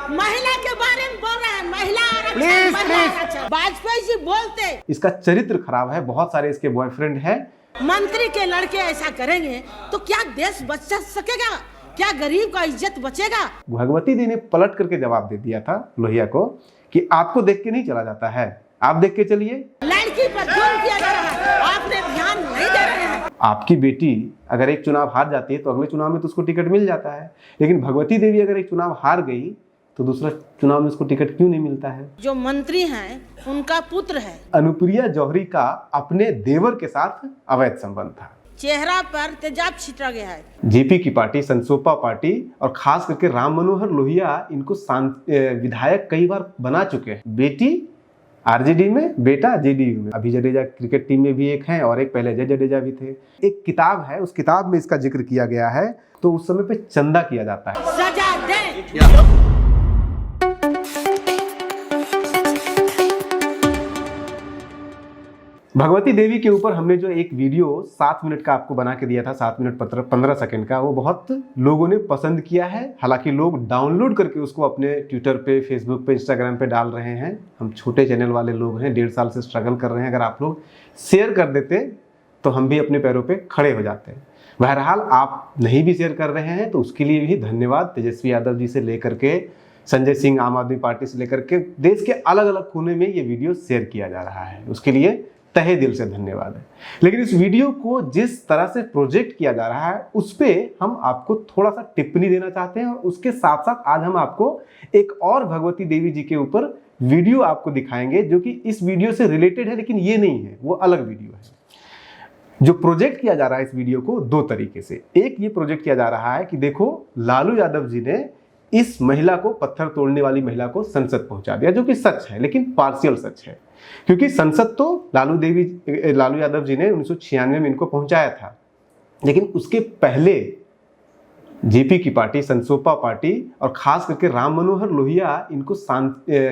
महिला के बारे में बोल रहे हैं, महिला आरक्षण। वाजपेयी जी बोलते इसका चरित्र खराब है, बहुत सारे इसके बॉयफ्रेंड हैं। मंत्री के लड़के ऐसा करेंगे तो क्या देश बच सकेगा, क्या गरीब का इज्जत बचेगा। भगवती दी ने पलट करके जवाब दे दिया था लोहिया को कि आपको देख के नहीं चला जाता है, आप देख के चलिए। लड़की पर जुल्म किया जा रहा है, आपने ध्यान नहीं दे रहे हैं। आपकी बेटी अगर एक चुनाव हार जाती है तो अगले चुनाव में तो उसको टिकट मिल जाता है, लेकिन भगवती देवी अगर एक चुनाव हार गई तो दूसरा चुनाव में उसको टिकट क्यों नहीं मिलता है। जो मंत्री हैं उनका पुत्र है। अनुप्रिया जौहरी का अपने देवर के साथ अवैध संबंध था। चेहरा पर तेजाब छिटा गया है। जेपी की पार्टी, संसोपा पार्टी और खास करके राम मनोहर लोहिया इनको विधायक कई बार बना चुके हैं। बेटी आरजेडी में, बेटा जेडीयू में। अभी जडेजा क्रिकेट टीम में भी एक हैं और एक पहले अजय जडेजा भी थे। एक किताब है, उस किताब में इसका जिक्र किया गया है। तो उस समय पे चंदा किया जाता है। सजा दे। भगवती देवी के ऊपर हमने जो एक वीडियो 7 मिनट का आपको बना के दिया था, 7 मिनट 15 सेकंड का, वो बहुत लोगों ने पसंद किया है। हालांकि लोग डाउनलोड करके उसको अपने ट्विटर पे, फेसबुक पे, इंस्टाग्राम पे डाल रहे हैं। हम छोटे चैनल वाले लोग हैं, 1.5 साल से स्ट्रगल कर रहे हैं। अगर आप लोग शेयर कर देते तो हम भी अपने पैरों पर खड़े हो जाते हैं। बहरहाल आप नहीं भी शेयर कर रहे हैं तो उसके लिए भी धन्यवाद। तेजस्वी यादव जी से लेकर के संजय सिंह आम आदमी पार्टी से लेकर के देश के अलग अलग कोने में ये वीडियो शेयर किया जा रहा है, उसके लिए तहे दिल से धन्यवाद है। लेकिन इस वीडियो को जिस तरह से प्रोजेक्ट किया जा रहा है उस पे हम आपको थोड़ा सा टिप्पणी देना चाहते हैं। और उसके साथ साथ आज हम आपको एक और भगवती देवी जी के ऊपर वीडियो आपको दिखाएंगे जो कि इस वीडियो से रिलेटेड है, लेकिन ये नहीं है, वो अलग वीडियो है। जो प्रोजेक्ट किया जा रहा है इस वीडियो को 2 तरीके से। एक ये प्रोजेक्ट किया जा रहा है कि देखो लालू यादव जी ने इस महिला को, पत्थर तोड़ने वाली महिला को संसद पहुंचा दिया, जो कि सच है लेकिन पार्शियल सच है। क्योंकि संसद तो लालू यादव जी ने 1996 में इनको पहुंचाया था, लेकिन उसके पहले जेपी की पार्टी, संसोपा पार्टी और खास करके राम मनोहर लोहिया इनको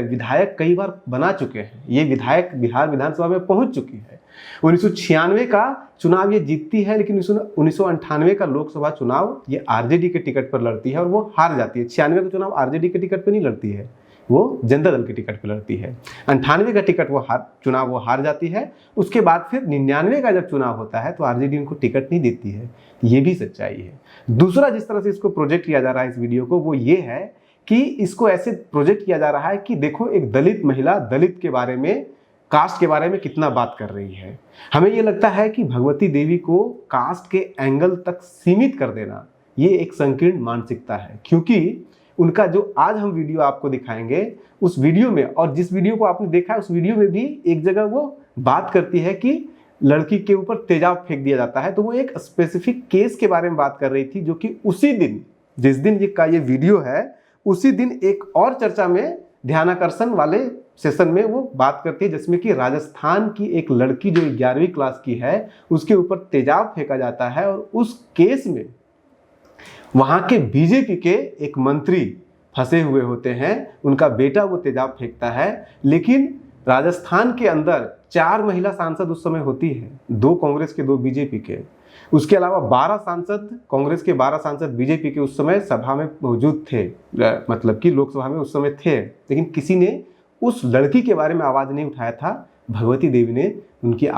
विधायक कई बार बना चुके हैं। ये विधायक बिहार विधानसभा में पहुंच चुकी है। 1996 का चुनाव ये जीतती है, लेकिन 1998 का लोकसभा चुनाव ये आरजेडी के टिकट पर लड़ती है और वो हार जाती है। 96 का चुनाव आरजेडी के टिकट पर नहीं लड़ती है, वो जनता दल के टिकट पर लड़ती है। 98 का टिकट चुनाव वो हार जाती है। उसके बाद फिर 99 का जब चुनाव होता है तो आरजेडी उनको टिकट नहीं देती है। ये भी सच्चाई है। दूसरा जिस तरह से इसको प्रोजेक्ट किया जा रहा है इस वीडियो को, वो ये है कि इसको ऐसे प्रोजेक्ट किया जा रहा है कि देखो एक दलित महिला दलित के बारे में, कास्ट के बारे में कितना बात कर रही है। हमें ये लगता है कि भगवती देवी को कास्ट के एंगल तक सीमित कर देना ये एक संकीर्ण मानसिकता है। क्योंकि उनका जो आज हम वीडियो आपको दिखाएंगे उस वीडियो में, और जिस वीडियो को आपने देखा है उस वीडियो में भी एक जगह वो बात करती है कि लड़की के ऊपर तेजाब फेंक दिया जाता है। तो वो एक स्पेसिफिक केस के बारे में बात कर रही थी, जो कि उसी दिन, जिस दिन का ये वीडियो है, उसी दिन एक और चर्चा में ध्यानाकर्षण वाले सेशन में वो बात करती है, जिसमें कि राजस्थान की एक लड़की जो 11वीं क्लास की है उसके ऊपर तेजाब फेंका जाता है। और उस केस में वहां के बीजेपी के एक मंत्री फंसे हुए होते हैं, उनका बेटा वो तेजाब फेंकता है। लेकिन राजस्थान के अंदर 4 महिला सांसद उस समय होती है, 2 कांग्रेस के 2 बीजेपी के। उसके अलावा 12 सांसद कांग्रेस के, 12 सांसद बीजेपी के उस समय सभा में मौजूद थे, मतलब कि लोकसभा में उस समय थे। लेकिन किसी ने उस लड़की के बारे में आवाज नहीं उठाया था। भगवती देवी ने उनका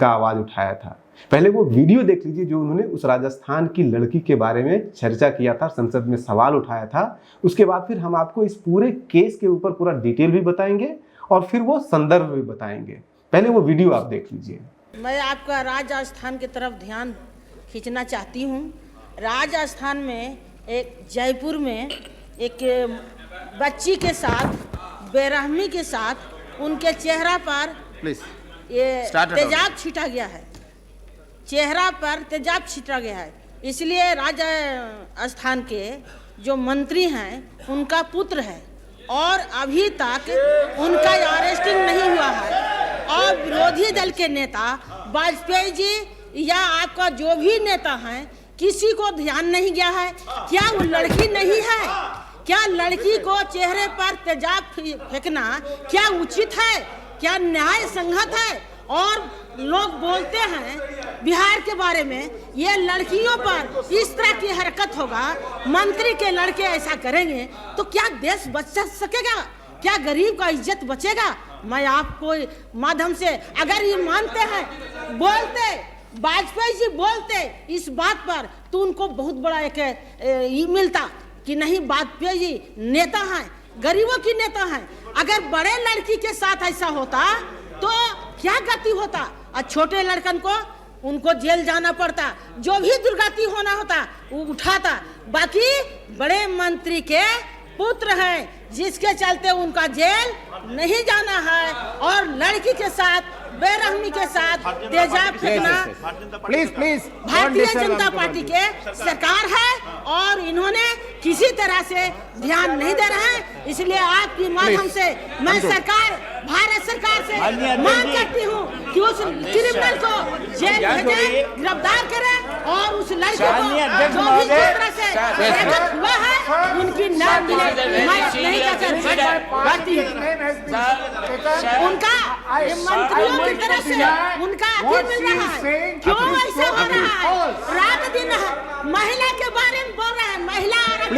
आवाज उठाया था। पहले वो वीडियो देख लीजिए जो उन्होंने उस राजस्थान की लड़की के बारे में चर्चा किया था, संसद में सवाल उठाया था। उसके बाद फिर हम आपको इस पूरे केस के ऊपर पूरा डिटेल भी बताएंगे और फिर वो संदर्भ भी बताएंगे। पहले वो वीडियो आप देख लीजिए। मैं आपका राजस्थान की तरफ ध्यान खींचना चाहती हूँ। राजस्थान में एक जयपुर में एक बच्ची के साथ बेरहमी के साथ उनके चेहरा पर ये तेजाब छीटा गया है। चेहरा पर तेजाब छीटा गया है। इसलिए राजस्थान के जो मंत्री हैं उनका पुत्र है और अभी तक उनका अरेस्टिंग नहीं हुआ है। और विरोधी दल के नेता वाजपेयी जी या आपका जो भी नेता हैं, किसी को ध्यान नहीं गया है। क्या वो लड़की नहीं है? क्या लड़की को चेहरे पर तेजाब फेंकना क्या उचित है? क्या न्याय संगत है? और लोग बोलते हैं बिहार के बारे में, ये लड़कियों पर इस तरह की हरकत होगा, मंत्री के लड़के ऐसा करेंगे तो क्या देश बच सकेगा? क्या गरीब का इज्जत बचेगा? मैं आपको माध्यम से, अगर ये मानते हैं, बोलते वाजपेयी जी बोलते इस बात पर, तो उनको बहुत बड़ा एक ये मिलता कि नहीं, वाजपेयी जी नेता हैं, गरीबों की नेता हैं। अगर बड़े लड़की के साथ ऐसा होता तो क्या गति होता, और छोटे लड़कन को उनको जेल जाना पड़ता, जो भी दुर्गति होना होता वो उठाता। बाकी बड़े मंत्री के पुत्र हैं जिसके चलते उनका जेल नहीं जाना है, और लड़की के साथ बेरहमी के साथ तेजाब फेंकना प्लीज भारतीय जनता पार्टी के सरकार है, और इन्होंने किसी तरह से ध्यान नहीं दे रहे हैं। इसलिए आपकी माध्यम से मैं सरकार, भारत सरकार से मांग करती हूँ कि उस क्रिमिनल को जेल भेजे, गिरफ्तार करें, और उस लड़के को जो भी जिस तरह से हरकत हुआ है उनकी न्याय मिले। मैं नहीं कहकर बात उनका मंत्रियों की तरफ से उनका आखिर मिल रहा है, क्यों ऐसा हो रहा है? रात दिन महिला के बारे में बोल रहे हैं, महिला आरक्षण,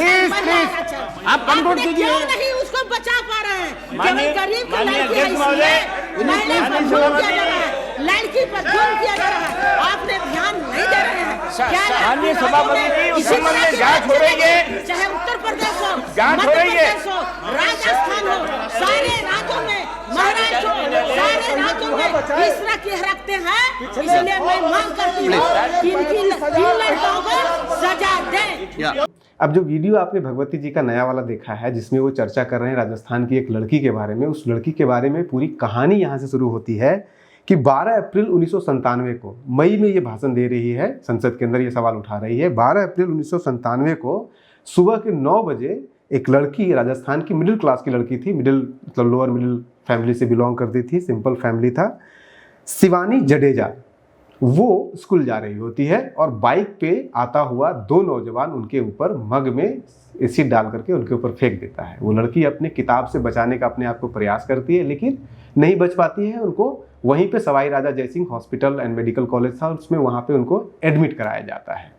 आप कंट्रोल कीजिए। क्यों नहीं उसको बचा पा रहे हैं? केवल गरीब की लड़की है इसलिए महिला पर जुल्म किया जा रहा है, लड़की पर जुल्म किया जा रहा है, आपने ध्यान नहीं दे रहे हैं। माननीय सभापति, उस संबंध में जांच हो रही है, चाहे उत्तर प्रदेश हो, जांच हो रही है, राजस्थान हो, सारे राज्यों में, महाराष्ट्र हो, सारे राज्यों में इस तरह की हरकतें हैं। इसलिए मैं मांग करती हूँ कि इन लड़कों को सजा दें। अब जो वीडियो आपने भगवती जी का नया वाला देखा है, जिसमें वो चर्चा कर रहे हैं राजस्थान की एक लड़की के बारे में, उस लड़की के बारे में पूरी कहानी यहाँ से शुरू होती है कि 12 अप्रैल 1997 को, मई में ये भाषण दे रही है, संसद के अंदर ये सवाल उठा रही है। 12 अप्रैल 1997 को सुबह के 9 बजे एक लड़की, राजस्थान की मिडिल क्लास की लड़की थी, मतलब लोअर मिडिल फैमिली से बिलोंग करती थी, सिंपल फैमिली था, शिवानी जडेजा, वो स्कूल जा रही होती है और बाइक पे आता हुआ 2 नौजवान उनके ऊपर मग में एसिड डाल करके उनके ऊपर फेंक देता है। वो लड़की अपने किताब से बचाने का अपने आप को प्रयास करती है, लेकिन नहीं बच पाती है। उनको वहीं पे Sawai Raja Jaisingh hospital and medical college था, उसमें वहाँ पे उनको एडमिट कराया जाता है।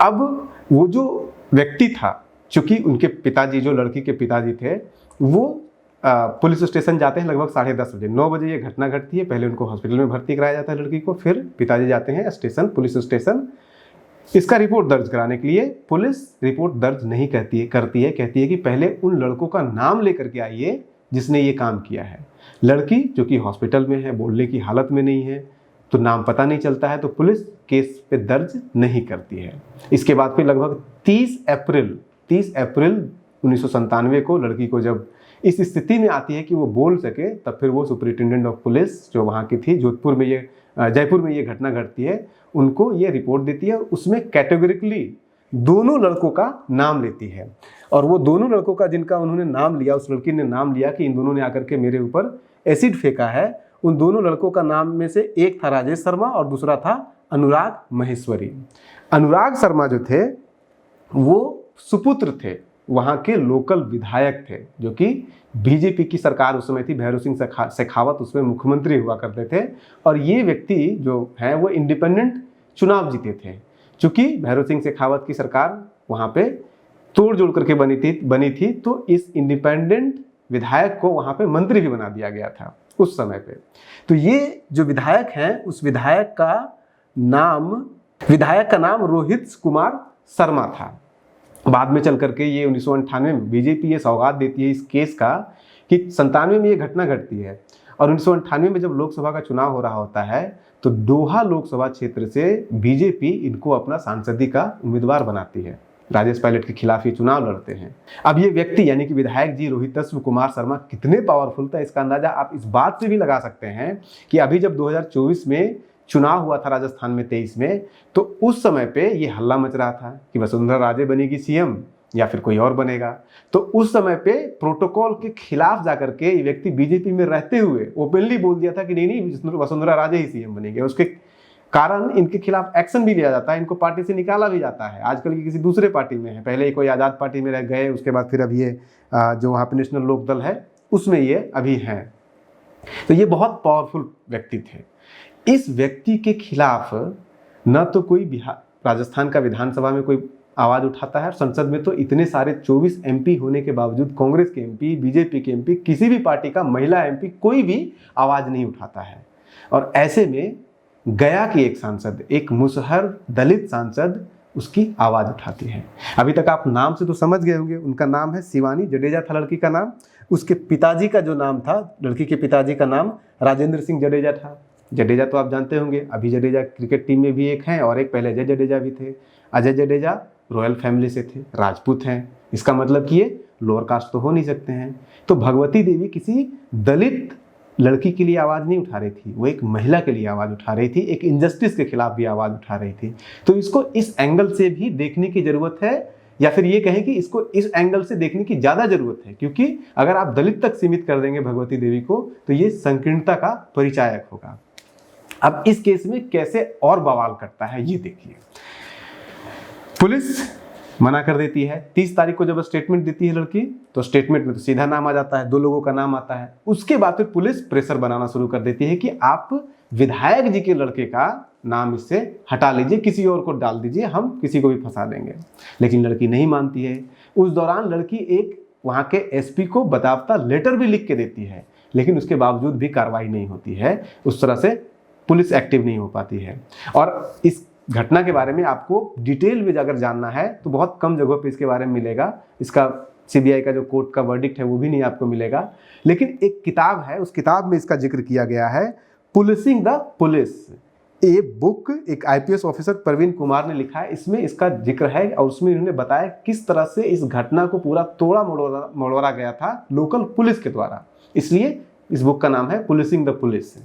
अब वो जो व्यक्ति था, चूंकि उनके पिताजी, जो लड़की के पिताजी थे, वो पुलिस स्टेशन जाते हैं लगभग 10:30 बजे। 9 बजे ये घटना घटती है। पहले उनको हॉस्पिटल में भर्ती कराया जाता है लड़की को, फिर पिताजी जाते हैं स्टेशन, पुलिस स्टेशन, इसका रिपोर्ट दर्ज कराने के लिए। पुलिस रिपोर्ट दर्ज नहीं कहती है कि पहले उन लड़कों का नाम लेकर के आइए जिसने ये काम किया है। लड़की जो कि हॉस्पिटल में है, बोलने की हालत में नहीं है, तो नाम पता नहीं चलता है, तो पुलिस केस पे दर्ज नहीं करती है। इसके बाद फिर लगभग 30 अप्रैल 1997 को लड़की को जब इस स्थिति में आती है कि वो बोल सके, तब फिर वो सुपरिटेंडेंट ऑफ पुलिस जो वहाँ की थी, जयपुर में ये घटना घटती है, उनको ये रिपोर्ट देती है। उसमें कैटेगोरिकली दोनों लड़कों का नाम लेती है, और वो दोनों लड़कों का जिनका उन्होंने नाम लिया, उस लड़की ने नाम लिया कि इन दोनों ने आकर के मेरे ऊपर एसिड फेंका है, उन दोनों लड़कों का नाम में से एक था राजेश शर्मा और दूसरा था अनुराग महेश्वरी। अनुराग शर्मा जो थे वो सुपुत्र थे वहाँ के लोकल विधायक थे, जो कि बीजेपी की सरकार उस समय थी, भैरव सिंह शेखावत उसमें मुख्यमंत्री हुआ करते थे। और ये व्यक्ति जो हैं वो इंडिपेंडेंट चुनाव जीते थे। चूँकि भैरव सिंह शेखावत की सरकार वहाँ पे तोड़ जोड़ करके बनी थी, तो इस इंडिपेंडेंट विधायक को वहाँ पे मंत्री भी बना दिया गया था उस समय पे। तो ये जो विधायक हैं, उस विधायक का नाम रोहित कुमार शर्मा था। बाद में चल करके ये 1998 में बीजेपी ये सौगात देती है इस केस का कि 97 में ये घटना घटती है, और 1998 में जब लोकसभा का चुनाव हो रहा होता है, तो डोहा लोकसभा क्षेत्र से बीजेपी इनको अपना सांसदी का उम्मीदवार बनाती है। राजेश पायलट के खिलाफ ये चुनाव लड़ते हैं। अब ये व्यक्ति यानी कि विधायक जी रोहित कुमार शर्मा कितने पावरफुल था, इसका अंदाजा आप इस बात से भी लगा सकते हैं कि अभी जब 2024 में चुनाव हुआ था राजस्थान में 23 में, तो उस समय पे ये हल्ला मच रहा था कि वसुंधरा राजे बनेगी सीएम या फिर कोई और बनेगा। तो उस समय पे प्रोटोकॉल के खिलाफ जाकर के ये व्यक्ति बीजेपी में रहते हुए ओपनली बोल दिया था कि नहीं वसुंधरा राजे ही सीएम बनेंगे। उसके कारण इनके खिलाफ एक्शन भी लिया जाता है, इनको पार्टी से निकाला भी जाता है। आजकल की किसी दूसरे पार्टी में है, पहले कोई आज़ाद पार्टी में रह गए, उसके बाद फिर अब ये जो वहाँ पे नेशनल लोकदल है उसमें ये अभी हैं। तो ये बहुत पावरफुल व्यक्ति थे। इस व्यक्ति के खिलाफ न तो कोई बिहार राजस्थान का विधानसभा में कोई आवाज उठाता है, और संसद में तो इतने सारे 24 एमपी होने के बावजूद कांग्रेस के एमपी, बीजेपी के एमपी, किसी भी पार्टी का महिला एमपी कोई भी आवाज नहीं उठाता है। और ऐसे में गया की एक सांसद, एक मुसहर दलित सांसद उसकी आवाज उठाती है। अभी तक आप नाम से तो समझ गए होंगे, उनका नाम है शिवानी जडेजा था लड़की का नाम। उसके पिताजी का जो नाम था, लड़की के पिताजी का नाम राजेंद्र सिंह जडेजा था। जडेजा तो आप जानते होंगे, अभी जडेजा क्रिकेट टीम में भी एक हैं, और एक पहले अजय जडेजा भी थे। अजय जडेजा रॉयल फैमिली से थे, राजपूत हैं, इसका मतलब कि ये लोअर कास्ट तो हो नहीं सकते हैं। तो भगवती देवी किसी दलित लड़की के लिए आवाज़ नहीं उठा रही थी, वो एक महिला के लिए आवाज़ उठा रही थी, एक इनजस्टिस के खिलाफ भी आवाज़ उठा रही थी। तो इसको इस एंगल से भी देखने की ज़रूरत है, या फिर ये कहें कि इसको इस एंगल से देखने की ज़्यादा ज़रूरत है, क्योंकि अगर आप दलित तक सीमित कर देंगे भगवती देवी को तो ये संकीर्णता का परिचायक होगा। अब इस केस में कैसे और बवाल करता है ये देखिए। पुलिस मना कर देती है। 30 तारीख को जब स्टेटमेंट देती है लड़की, तो स्टेटमेंट में तो सीधा नाम आ जाता है, 2 लोगों का नाम आता है। उसके बाद फिर पुलिस प्रेशर बनाना शुरू कर देती है कि आप विधायक जी के लड़के का नाम इससे हटा लीजिए, किसी और को डाल दीजिए, हम किसी को भी फंसा देंगे। लेकिन लड़की नहीं मानती है। उस दौरान लड़की एक वहाँ के एसपी को बतावता लेटर भी लिख के देती है, लेकिन उसके बावजूद भी कार्रवाई नहीं होती है। उस तरह से पुलिस एक्टिव नहीं हो पाती है। और इस घटना के बारे में आपको डिटेल में अगर जानना है तो बहुत कम जगहों पे इसके बारे में मिलेगा। इसका सीबीआई का जो कोर्ट का वर्डिक्ट है वो भी नहीं आपको मिलेगा। लेकिन एक किताब है, उस किताब में इसका जिक्र किया गया है, पुलिसिंग द पुलिस। ये बुक एक आईपीएस ऑफिसर प्रवीण कुमार ने लिखा है, इसमें इसका जिक्र है, और उसमें इन्होंने बताया किस तरह से इस घटना को पूरा तोड़ा मड़ोड़ा गया था लोकल पुलिस के द्वारा। इसलिए इस बुक का नाम है पुलिसिंग द पुलिस।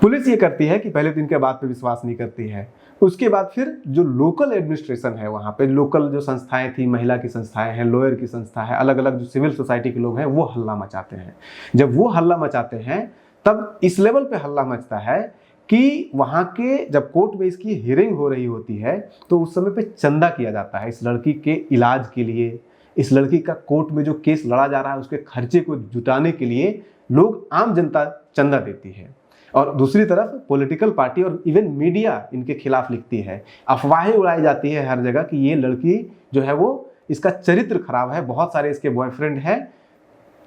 पुलिस ये करती है कि पहले तो इनके बात पे विश्वास नहीं करती है। उसके बाद फिर जो लोकल एडमिनिस्ट्रेशन है, वहाँ पे लोकल जो संस्थाएं थी, महिला की संस्थाएं हैं, लॉयर की संस्था है, अलग अलग जो सिविल सोसाइटी के लोग हैं, वो हल्ला मचाते हैं। जब वो हल्ला मचाते हैं तब इस लेवल पे हल्ला मचता है कि वहाँ के जब कोर्ट में इसकी हियरिंग हो रही होती है तो उस समय पे चंदा किया जाता है इस लड़की के इलाज के लिए। इस लड़की का कोर्ट में जो केस लड़ा जा रहा है उसके खर्चे को जुटाने के लिए लोग, आम जनता चंदा देती है। और दूसरी तरफ पॉलिटिकल पार्टी और इवन मीडिया इनके खिलाफ लिखती है, अफवाहें उड़ाई जाती है हर जगह कि ये लड़की जो है वो, इसका चरित्र खराब है, बहुत सारे इसके बॉयफ्रेंड हैं।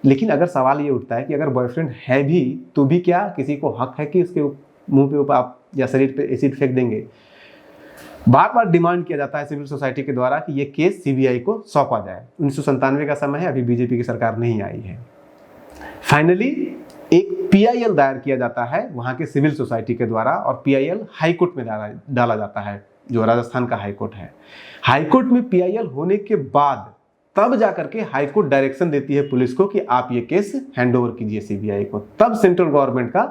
लेकिन अगर सवाल ये उठता है कि अगर बॉयफ्रेंड है भी तो भी क्या किसी को हक है कि उसके मुंह पे ऊपर आप या शरीर पे एसिड फेंक देंगे? बार बार डिमांड किया जाता है सिविल सोसाइटी के द्वारा कि ये केस सीबीआई को सौंपा जाए। 1997 का समय है, अभी बीजेपी की सरकार नहीं आई है। फाइनली एक पीआईएल दायर किया जाता है वहाँ के सिविल सोसाइटी के द्वारा, और पीआईएल हाई कोर्ट में डाला जाता है, जो राजस्थान का हाई कोर्ट है। हाई कोर्ट में पीआईएल होने के बाद तब जाकर के हाई कोर्ट डायरेक्शन देती है पुलिस को कि आप ये केस हैंड ओवर कीजिए सीबीआई को। तब सेंट्रल गवर्नमेंट का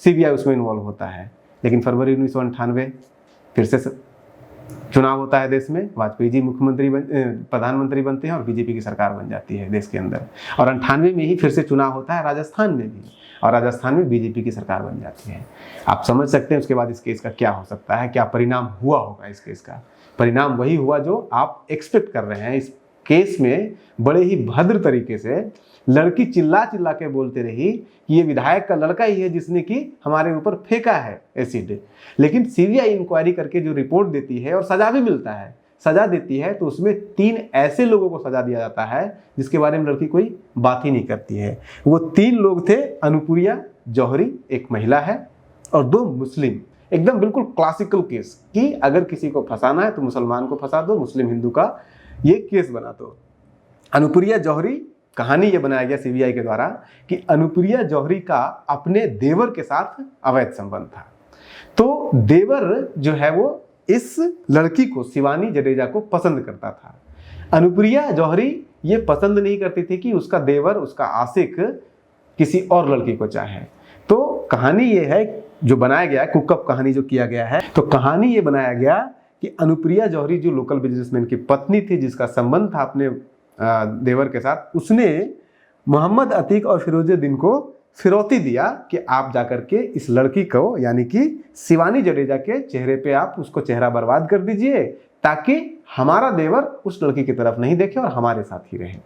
सीबीआई उसमें इन्वॉल्व होता है। लेकिन फरवरी 1998 फिर से चुनाव होता है देश में, वाजपेयी जी प्रधानमंत्री बनते हैं और बीजेपी की सरकार बन जाती है देश के अंदर। और 98 में ही फिर से चुनाव होता है राजस्थान में भी, और राजस्थान में बीजेपी की सरकार बन जाती है। आप समझ सकते हैं उसके बाद इस केस का क्या हो सकता है, क्या परिणाम हुआ होगा। इस केस का परिणाम वही हुआ जो आप एक्सपेक्ट कर रहे हैं। इस केस में बड़े ही भद्र तरीके से लड़की चिल्ला चिल्ला के बोलते रही कि ये विधायक का लड़का ही है जिसने कि हमारे ऊपर फेंका है एसिड। लेकिन सीबीआई इंक्वायरी करके जो रिपोर्ट देती है और सजा भी मिलता है, सजा देती है, तो उसमें 3 ऐसे लोगों को सजा दिया जाता है जिसके बारे में लड़की कोई बात ही नहीं करती है। वो 3 लोग थे, अनुप्रिया जौहरी एक महिला है, और 2 मुस्लिम। एकदम बिल्कुल क्लासिकल केस कि अगर किसी को फंसाना है तो मुसलमान को फंसा दो, मुस्लिम हिंदू का ये केस बना दो। अनुप्रिया जौहरी, कहानी ये बनाया गया सीबीआई के द्वारा कि अनुप्रिया जौहरी का अपने देवर के साथ अवैध संबंध था। तो देवर जो है वो इस लड़की को, शिवानी जडेजा को पसंद करता था। अनुप्रिया जौहरी ये पसंद नहीं करती थी कि उसका देवर, उसका आशिक किसी और लड़की को चाहे। तो कहानी ये है जो बनाया गया है, कुकअप कहानी जो किया गया है, तो कहानी ये बनाया गया कि अनुप्रिया जौहरी जो लोकल बिजनेसमैन की पत्नी थी, जिसका संबंध था अपने देवर के साथ, उसने मोहम्मद अतीक और फिरोजुद्दीन को फिरौती दिया कि आप जाकर के इस लड़की को, यानी कि शिवानी जडेजा के चेहरे पे आप उसको चेहरा बर्बाद कर दीजिए, ताकि हमारा देवर उस लड़की की तरफ नहीं देखे और हमारे साथ ही रहे।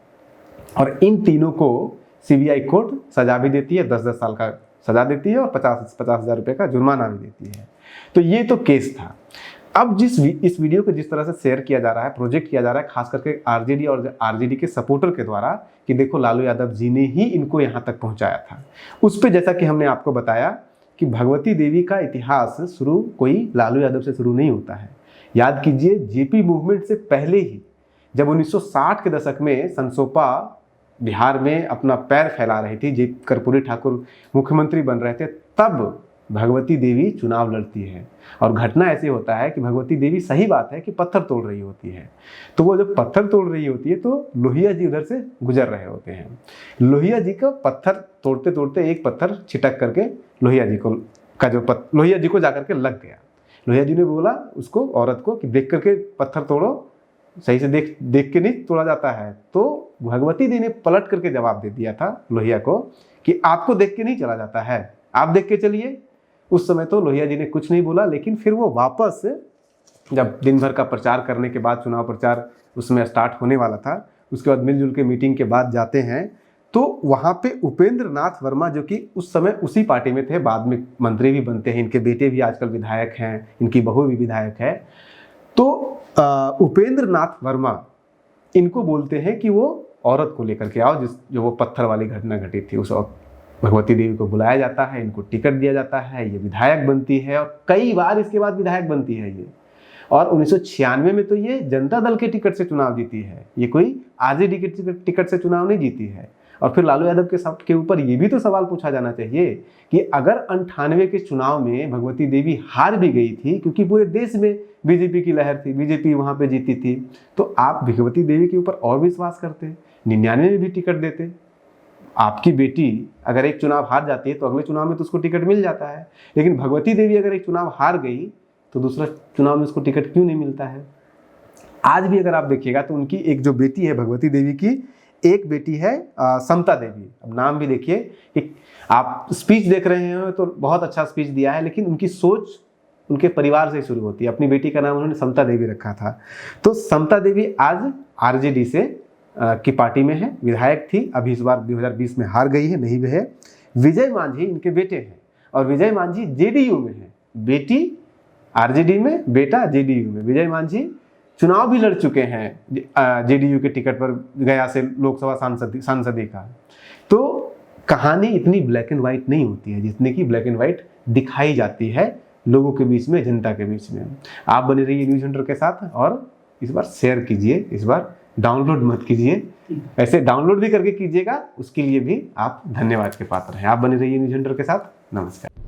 और इन तीनों को सीबीआई कोर्ट सजा भी देती है, 10-10 साल का सजा देती है और 50,000 रुपये का जुर्माना भी देती है। तो ये तो केस था। अब इस वीडियो को जिस तरह से शेयर किया जा रहा है, प्रोजेक्ट किया जा रहा है, खास करके आरजेडी और आरजेडी के सपोर्टर के द्वारा कि देखो लालू यादव जी ने ही इनको यहाँ तक पहुँचाया था, उस पर जैसा कि हमने आपको बताया कि भगवती देवी का इतिहास शुरू कोई लालू यादव से शुरू नहीं होता है। याद कीजिए, जेपी मूवमेंट से पहले ही जब 1960 के दशक में संसोपा बिहार में अपना पैर फैला रही थी, जे कर्पूरी ठाकुर मुख्यमंत्री बन रहे थे, तब भगवती देवी चुनाव लड़ती है। और घटना ऐसे होता है कि भगवती देवी, सही बात है कि पत्थर तोड़ रही होती है, तो वो जब पत्थर तोड़ रही होती है तो लोहिया जी उधर से गुजर रहे होते हैं। लोहिया जी का पत्थर तोड़ते तोड़ते एक पत्थर छिटक करके लोहिया जी को जाकर के लग गया। लोहिया जी ने बोला उसको, औरत को, कि देख करके पत्थर तोड़ो, सही से देख के नहीं तोड़ा जाता है। तो भगवती देवी ने पलट करके जवाब दे दिया था लोहिया को कि आपको देख के नहीं चला जाता है, आप देख के चलिए। उस समय तो लोहिया जी ने कुछ नहीं बोला, लेकिन फिर वो वापस जब दिन भर का प्रचार करने के बाद, चुनाव प्रचार उसमें स्टार्ट होने वाला था, उसके बाद मिलजुल के मीटिंग के बाद जाते हैं तो वहाँ पे उपेंद्र नाथ वर्मा, जो कि उस समय उसी पार्टी में थे, बाद में मंत्री भी बनते हैं, इनके बेटे भी आजकल विधायक हैं, इनकी बहू भी विधायक है। तो उपेंद्र नाथ वर्मा इनको बोलते हैं कि वो औरत को लेकर के आओ, जो वो पत्थर वाली घटना घटी थी। उस भगवती देवी को बुलाया जाता है, इनको टिकट दिया जाता है, ये विधायक बनती है और कई बार इसके बाद विधायक बनती है ये। और 1996 में तो ये जनता दल के टिकट से चुनाव जीती है, ये कोई आरजेडी के टिकट से चुनाव नहीं जीती है। और फिर लालू यादव के ऊपर ये भी तो सवाल पूछा जाना चाहिए कि अगर 98 के चुनाव में भगवती देवी हार भी गई थी, क्योंकि पूरे देश में बीजेपी की लहर थी, बीजेपी वहाँ पे जीती थी, तो आप भगवती देवी के ऊपर और विश्वास करते, 99 में भी टिकट देते। आपकी बेटी अगर एक चुनाव हार जाती है तो अगले चुनाव में तो उसको टिकट मिल जाता है, लेकिन भगवती देवी अगर एक चुनाव हार गई तो दूसरा चुनाव में उसको टिकट क्यों नहीं मिलता है। आज भी अगर आप देखिएगा तो उनकी एक जो बेटी है भगवती देवी की, एक बेटी है समता देवी। अब नाम भी देखिए कि आप स्पीच देख रहे हैं तो बहुत अच्छा स्पीच दिया है, लेकिन उनकी सोच उनके परिवार से शुरू होती है। अपनी बेटी का नाम उन्होंने समता देवी रखा था। तो समता देवी आज आरजेडी से की पार्टी में है, विधायक थी, अभी इस बार 2020 में हार गई है, नहीं भी है। विजय मांझी इनके बेटे हैं और विजय मांझी जेडीयू में है, बेटी आरजेडी में, बेटा जेडीयू में। विजय मांझी चुनाव भी लड़ चुके हैं जेडीयू के टिकट पर, गया से लोकसभा सांसदी का। तो कहानी इतनी ब्लैक एंड व्हाइट नहीं होती है जितने की ब्लैक एंड व्हाइट दिखाई जाती है लोगों के बीच में, जनता के बीच में। आप बने रहिए न्यूज़ हंटर के साथ और इस बार शेयर कीजिए, इस बार डाउनलोड मत कीजिए, ऐसे डाउनलोड भी करके कीजिएगा, उसके लिए भी आप धन्यवाद के पात्र हैं। आप बने रहिए न्यूज़ हंटर के साथ। नमस्कार।